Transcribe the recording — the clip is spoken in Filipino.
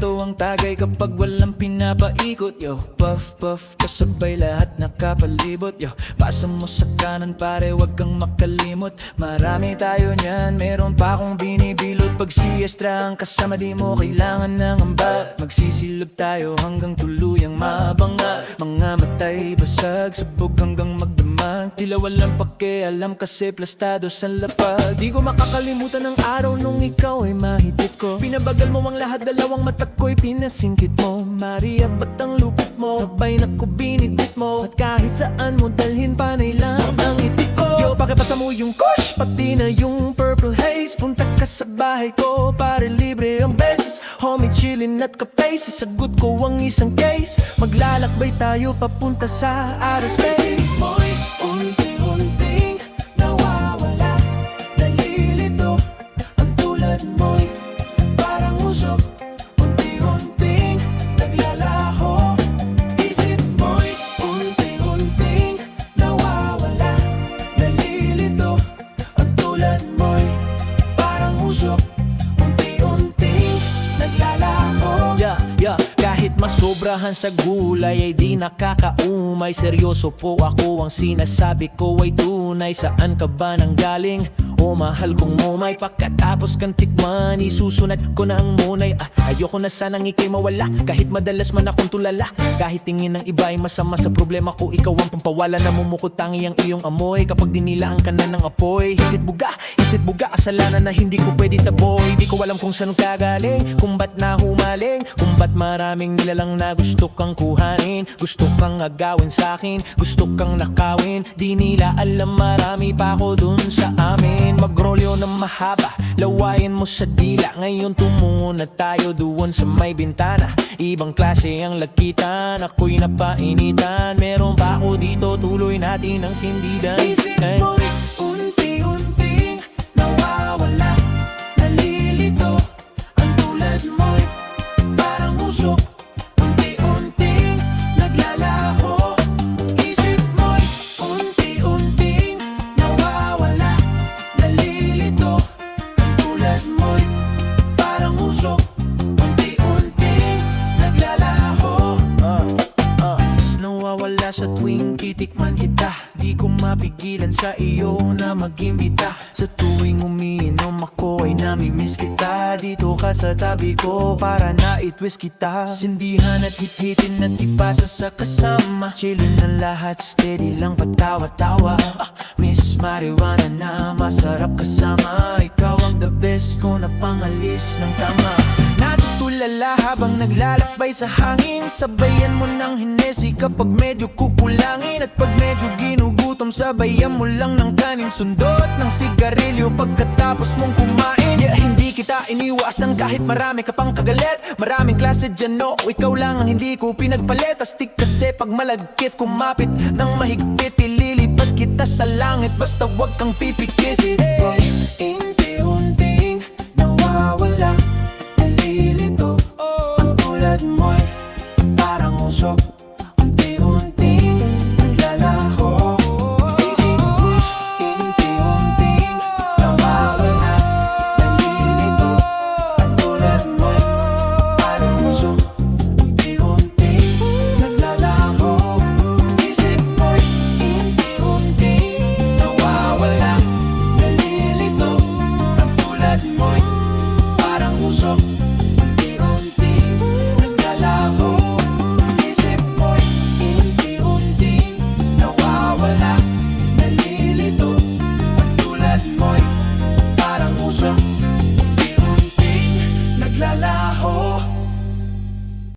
Sekreto ang tagay kapag walang pinapaikot, yo. Puff, puff, kasabay lahat nakapalibot, yo. Pasa mo sa kanan pare, wag kang makalimot. Marami tayo niyan, meron pa akong binibilot. Pag siestra ang kasama, di mo kailangan ng ambat. Magsisilog tayo hanggang tuluyang mabanga. Mga matay, basag, sabog hanggang magdamag. Tila walang pakialam kasi plastado sa lapag. Di ko makakalimutan ang araw nung ikaw ay mahigit ko. Pinabagal mo ang lahat, dalawang matak ko'y pinasingkit mo. Maria, ba't ang lupit mo? Sabay na ko binigit mo. At kahit saan mo dalhin, panay lang ang itik ko. Yo, pakipasa mo yung kush, pati na yung purple haze. Punta ka sa bahay ko, pare libre ang beses. Homie, chillin' at kapace, sagot ko ang isang case. Maglalakbay tayo papunta sa outer space. Mo'y unti-unting nawawala, nalilito. Ang tulad mo'y parang usok, unti-unting naglalaho. Isip mo'y unti-unting nawawala, nalilito. Ang tulad mo'y parang usok, unti-unting naglalaho. Yeah, kahit masobrahan sa gulay ay di nakakaumay. Seryoso po ako, ang sinasabi ko ay tunay. Saan ka ba nanggaling? O mahal kong umay, pagkatapos kang tikman, isusunod ko na ang munay. Ayoko na sanang ikay mawala, kahit madalas man akong tulala. Kahit tingin ng iba ay masama sa problema ko, ikaw ang pampawala. Namumukot tangi ang iyong amoy kapag dinilaan ka na ng apoy. Higit buga, kasalanan na hindi ko pwede taboy. Di ko alam kung saan kagaling, kung ba't na humaling, kung ba't maraming nilalang na gusto kang kuhanin. Gusto kang agawin sa'kin, gusto kang nakawin. Di nila alam marami pa ako dun sa amin. Magrolyo na mahaba, lawayin mo sa dila. Ngayon tumungo na tayo doon sa may bintana. Ibang klase ang lakitan, ako'y napainitan. Meron pa ako dito, tuloy natin ang sindidan. Isip mo'y unti-unting nawawala, nalilito. Ang tulad mo'y parang usok, unti-unting naglalaho. Isip mo'y unti-unting nawawala, nalilito. Ang tulad mo'y parang usok, unti-unting naglalaho. Nawawala sa tuwing titikman kita. Di ko mapigilan sa iyo na mag-imbita. Sa tuwing umiinom ako ay namimiss kita. Dito ka sa tabi ko para na itwist kita. Sindihan at hit-hitin at ipasa sa kasama. Chillin' na lahat, steady lang patawa-tawa. Miss marijuana na masarap kasama. Ikaw ang the best ko na pangalis ng tama. Natutulala habang naglalakbay sa hangin. Sabayan mo ng hinesi kapag medyo kukulangin. At pag medyo ginugutom, sabayan mo lang ng kanin. Sundot ng sigarilyo pagkatapos mong kumain. Yeah, hindi kita iniwasan kahit marami ka pang kagalit. Maraming klase dyan, no, ikaw lang ang hindi ko pinagpalit. Astig kasi pag malagkit, kumapit ng mahigpit. Ililipat kita sa langit, basta wag kang pipikis. Unti-unting nawawala, nalilito. Ang tulad mo'y parang usok, unti-unting naglalaho. Isip mo'y unti-unting nawawala, nalilito. Ang tulad mo'y parang usok, unti-unting naglalaho. Isip mo'y unti-unting nawawala, nalilito. Ang tulad mo'y parang usok,